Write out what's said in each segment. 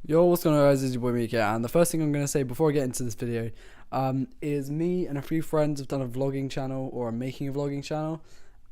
Yo, what's going on, guys? It's your boy Mika, and the first thing I'm going to say before I get into this video is me and a few friends have done a vlogging channel, or are making a vlogging channel,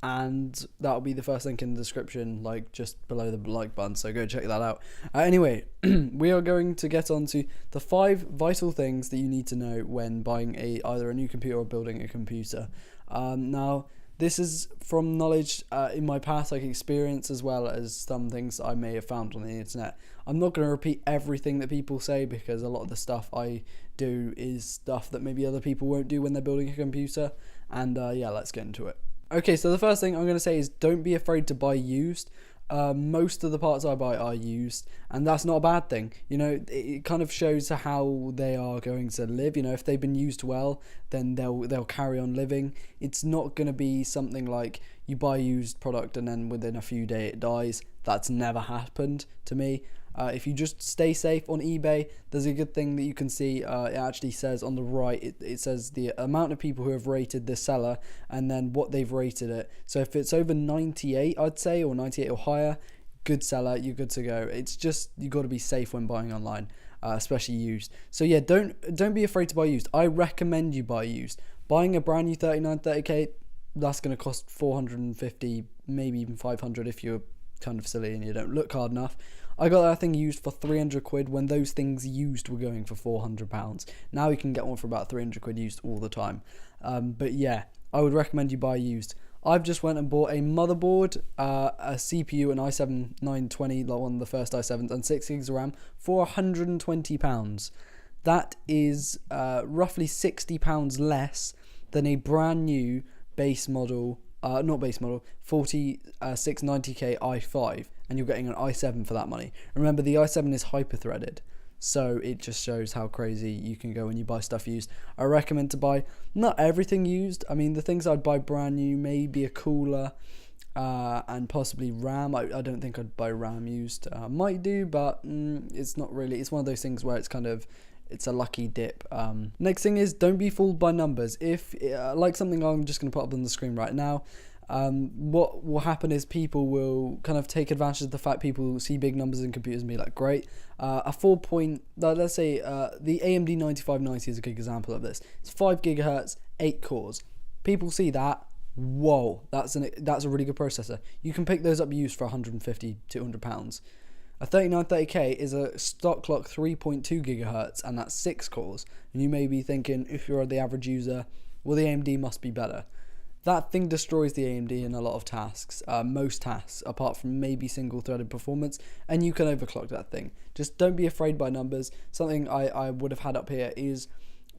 and that'll be the first link in the description, like just below the like button, so go check that out. Anyway, we are going to get on to the 5 vital things that you need to know when buying either a new computer or building a computer. Now, this is from knowledge in my past, like experience, as well as some things I may have found on the internet. I'm not going to repeat everything that people say, because a lot of the stuff I do is stuff that maybe other people won't do when they're building a computer. And yeah, let's get into it. Okay, so the first thing I'm going to say is don't be afraid to buy used. Most of the parts I buy are used, and that's not a bad thing. You know, it kind of shows how they are going to live. You know, if they've been used well, then they'll carry on living. It's not going to be something like you buy a used product and then within a few days it dies. That's never happened to me. If you just stay safe on eBay, there's a good thing that you can see. It actually says on the right, it says the amount of people who have rated this seller and then what they've rated it. So if it's over 98, I'd say, or 98 or higher, good seller, you're good to go. It's just, you got to be safe when buying online, especially used. So yeah, don't be afraid to buy used. I recommend you buy used. Buying a brand new 30k, that's going to cost 450, maybe even 500 if you're kind of silly and you don't look hard enough. I got that thing used for 300 quid when those things used were going for 400 pounds. Now you can get one for about 300 quid used all the time. But yeah, I would recommend you buy used. I've just went and bought a motherboard, a CPU, an i7 920, like one of the first i7s, and 6 gigs of RAM for £120. That is roughly £60 less than a brand new base model, 4690K i5, and you're getting an i7 for that money. Remember, the i7 is hyper-threaded, so it just shows how crazy you can go when you buy stuff used. I recommend to buy not everything used. I mean, the things I'd buy brand new, maybe a cooler, and possibly RAM. I don't think I'd buy RAM used. Might do, but it's not really. It's one of those things where it's kind of, it's a lucky dip. Next thing is, don't be fooled by numbers. If like something I'm just going to put up on the screen right now, what will happen is people will kind of take advantage of the fact people see big numbers in computers and be like, great. Let's say the AMD 9590 is a good example of this. It's 5 gigahertz, 8 cores. People see that, whoa, that's a really good processor. You can pick those up used for 150, 200 pounds. A 3930K is a stock clock 3.2 gigahertz, and that's 6 cores. And you may be thinking, if you're the average user, well, the AMD must be better. That thing destroys the AMD in a lot of tasks, most tasks, apart from maybe single-threaded performance, and you can overclock that thing. Just don't be afraid by numbers. Something I would have had up here is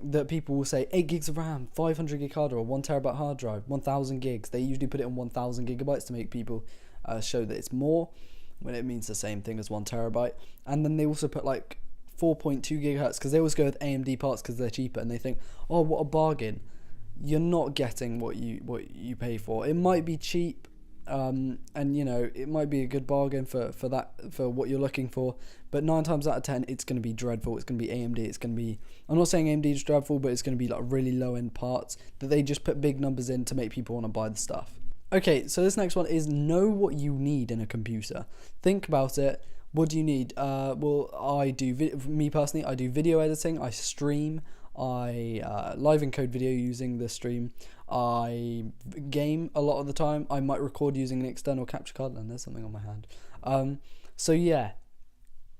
that people will say 8 gigs of RAM, 500 gig hard drive, or 1 terabyte hard drive, 1000 gigs. They usually put it on 1000 gigabytes to make people show that it's more, when it means the same thing as 1 terabyte. And then they also put like 4.2 gigahertz, because they always go with AMD parts because they're cheaper, and they think, oh, what a bargain. You're not getting what you pay for. It might be cheap, and you know, it might be a good bargain for what you're looking for, but 9 times out of 10 it's going to be dreadful. It's going to be AMD. It's going to be, I'm not saying AMD is dreadful, but it's going to be like really low end parts that they just put big numbers in to make people want to buy the stuff. Okay, so this next one is know what you need in a computer. Think about it. What do you need? Well, me personally, I do video editing, I stream, I live encode video using the stream, I game a lot of the time, I might record using an external capture card, and there's something on my hand. So yeah,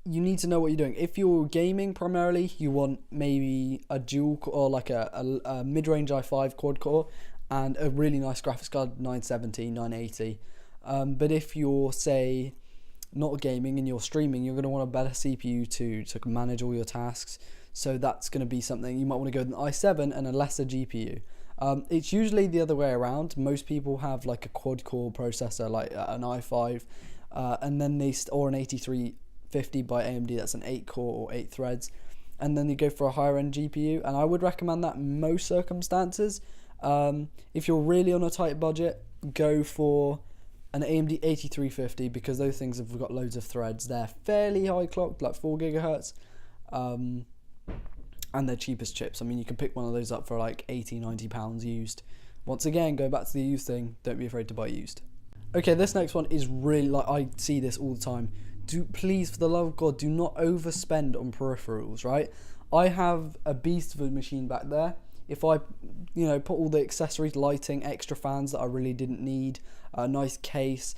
you need to know what you're doing. If you're gaming primarily, you want maybe a dual core, or like a mid-range i5 quad core, and a really nice graphics card, 970, 980. But if you're, say, not gaming and you're streaming, you're going to want a better CPU to manage all your tasks. So that's going to be something, you might want to go with an i7 and a lesser GPU. It's usually the other way around. Most people have like a quad core processor, like an i5, and then or an 8350 by AMD, that's an 8 core or 8 threads. And then you go for a higher end GPU, and I would recommend that in most circumstances. If you're really on a tight budget, go for an AMD 8350, because those things have got loads of threads. They're fairly high clocked, like 4 gigahertz, and they're cheapest chips. I mean, you can pick one of those up for like 80, 90 pounds used. Once again, go back to the used thing, don't be afraid to buy used. Okay, this next one is really, like, I see this all the time. please, for the love of God, do not overspend on peripherals, right? I have a beast of a machine back there. If I, put all the accessories, lighting, extra fans that I really didn't need, a nice case,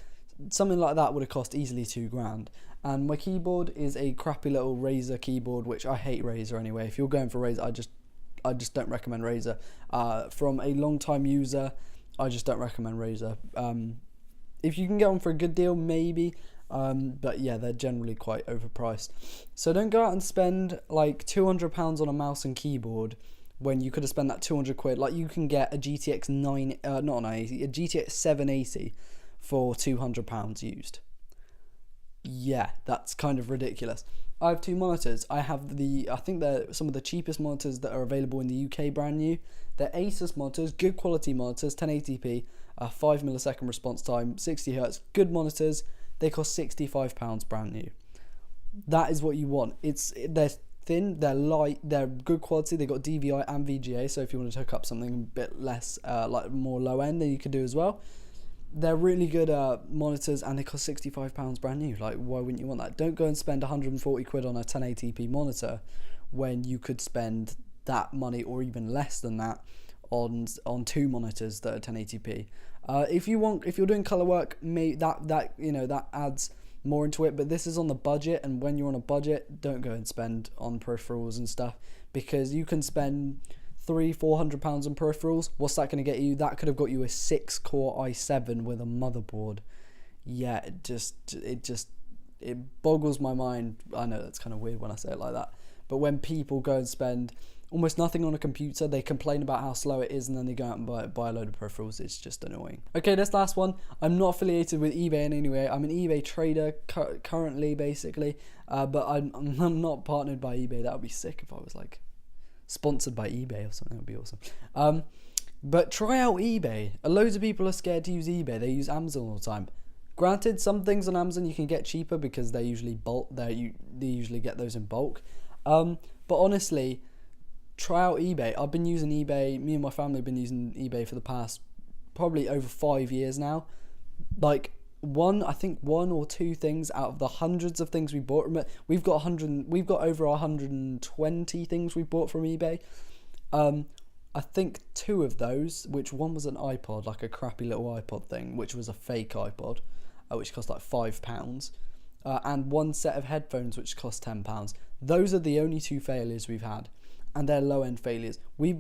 something like that would have cost easily £2,000. And my keyboard is a crappy little Razer keyboard, which I hate Razer anyway. If you're going for Razer, I just don't recommend Razer. From a long time user, I just don't recommend Razer. If you can get one for a good deal, maybe. But yeah, they're generally quite overpriced. So don't go out and spend like £200 on a mouse and keyboard when you could have spent that 200 quid. Like, you can get a GTX 980, a GTX 780 for £200 used. Yeah, that's kind of ridiculous. I have 2 monitors. I think they're some of the cheapest monitors that are available in the UK, brand new. They're Asus monitors, good quality monitors, 1080p, 5 millisecond response time, 60 hertz, good monitors. They cost £65 brand new. That is what you want. They're thin, they're light, they're good quality. They got DVI and VGA, so if you want to hook up something a bit less, like more low end, then you could do as well. They're really good monitors, and they cost £65 brand new. Like, why wouldn't you want that? Don't go and spend 140 quid on a 1080p monitor when you could spend that money or even less than that on 2 monitors that are 1080p. If you're doing color work, that adds more into it, but this is on the budget, and when you're on a budget, don't go and spend on peripherals and stuff, because you can spend £300-400 on peripherals. What's that going to get you? That could have got you a 6-core i7 with a motherboard. Yeah, it boggles my mind. I know that's kind of weird when I say it like that, but when people go and spend almost nothing on a computer, they complain about how slow it is, and then they go out and buy a load of peripherals. It's just annoying. Okay, this last one. I'm not affiliated with eBay in any way. I'm an eBay trader currently, basically, but I'm not partnered by eBay. That would be sick if I was like sponsored by eBay or something. That would be awesome. But try out eBay. Loads of people are scared to use eBay. They use Amazon all the time. Granted, some things on Amazon you can get cheaper because they usually bulk. They usually get those in bulk. But honestly, try out eBay. I've been using eBay. Me and my family have been using eBay for the past probably over 5 years now. Like, I think one or two things out of the hundreds of things we bought. We've got over 120 things we bought from eBay. I think 2 of those, which one was an iPod, like a crappy little iPod thing, which was a fake iPod, which cost like £5, and one set of headphones which cost £10. Those are the only 2 failures we've had, and they're low-end failures. We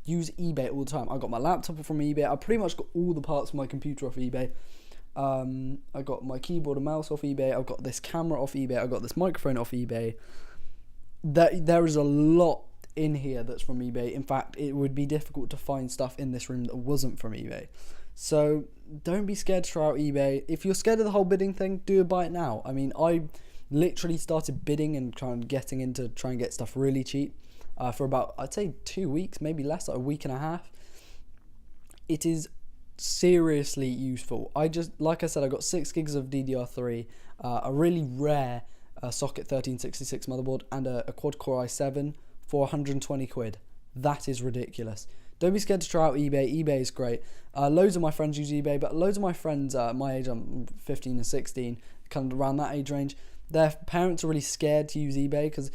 use eBay all the time. I got my laptop from eBay. I pretty much got all the parts for my computer off eBay. I got my keyboard and mouse off eBay. I've got this camera off eBay. I got this microphone off eBay. There is a lot in here that's from eBay. In fact, it would be difficult to find stuff in this room that wasn't from eBay. So don't be scared to try out eBay. If you're scared of the whole bidding thing, do a buy it now. I mean, I literally started bidding and try and get stuff really cheap for about, I'd say 2 weeks, maybe less, like a week and a half. It is seriously useful. Like I said, I got 6 gigs of DDR3, a really rare socket 1366 motherboard, and a quad-core i7 for 120 quid. That is ridiculous. Don't be scared to try out eBay. eBay is great. Loads of my friends use eBay, but loads of my friends my age, I'm 15 and 16, kind of around that age range, their parents are really scared to use eBay because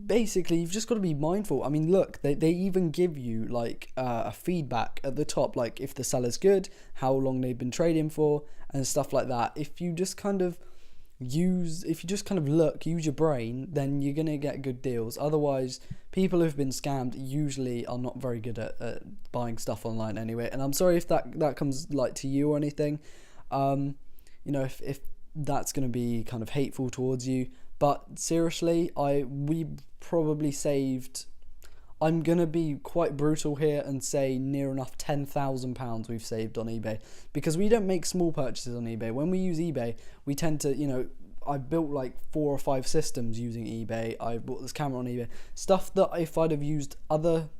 basically you've just got to be mindful. I mean, look, they even give you like a feedback at the top, like if the seller's good, how long they've been trading for, and stuff like that. If you just kind of use your brain, then you're gonna get good deals. Otherwise, people who've been scammed usually are not very good at buying stuff online anyway. And I'm sorry if that comes like to you or anything. If that's gonna be kind of hateful towards you. But seriously, we probably saved, I'm going to be quite brutal here and say near enough £10,000 we've saved on eBay, because we don't make small purchases on eBay. When we use eBay, we tend to, I built like 4 or 5 systems using eBay. I bought this camera on eBay. Stuff that if I'd have used other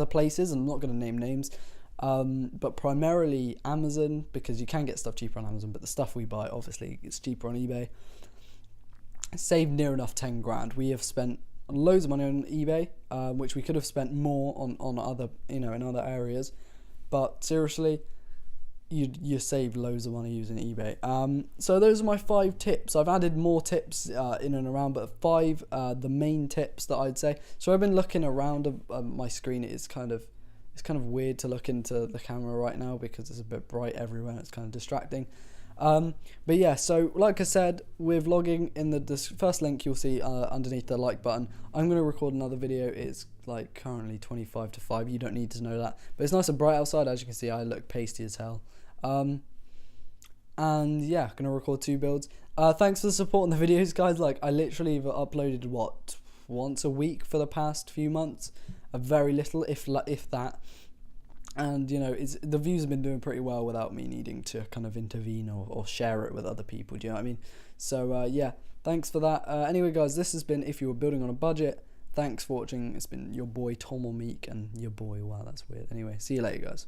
places, and I'm not going to name names, but primarily Amazon, because you can get stuff cheaper on Amazon, but the stuff we buy, obviously, it's cheaper on eBay. Saved near enough 10 grand. We have spent loads of money on eBay, which we could have spent more on other, in other areas. But seriously, you save loads of money using eBay. So those are my 5 tips. I've added more tips in and around, but 5 the main tips that I'd say. So I've been looking around my screen. It's kind of weird to look into the camera right now because it's a bit bright everywhere. It's kind of distracting. But yeah, so like I said, we're vlogging. In the first link you'll see underneath the like button. I'm going to record another video. It's like currently 25 to 5. You don't need to know that, but it's nice and bright outside. As you can see, I look pasty as hell. And yeah, gonna record 2 builds. Thanks for the support on the videos, guys. Like, I literally have uploaded once a week for the past few months, a very little, if that. And you know, the views have been doing pretty well without me needing to kind of intervene or share it with other people. Do you know what I mean? So yeah, thanks for that. Anyway, guys, this has been If You Were Building on a Budget. Thanks for watching. It's been your boy Tom or Meek and your boy. Wow, that's weird. Anyway, see you later, guys.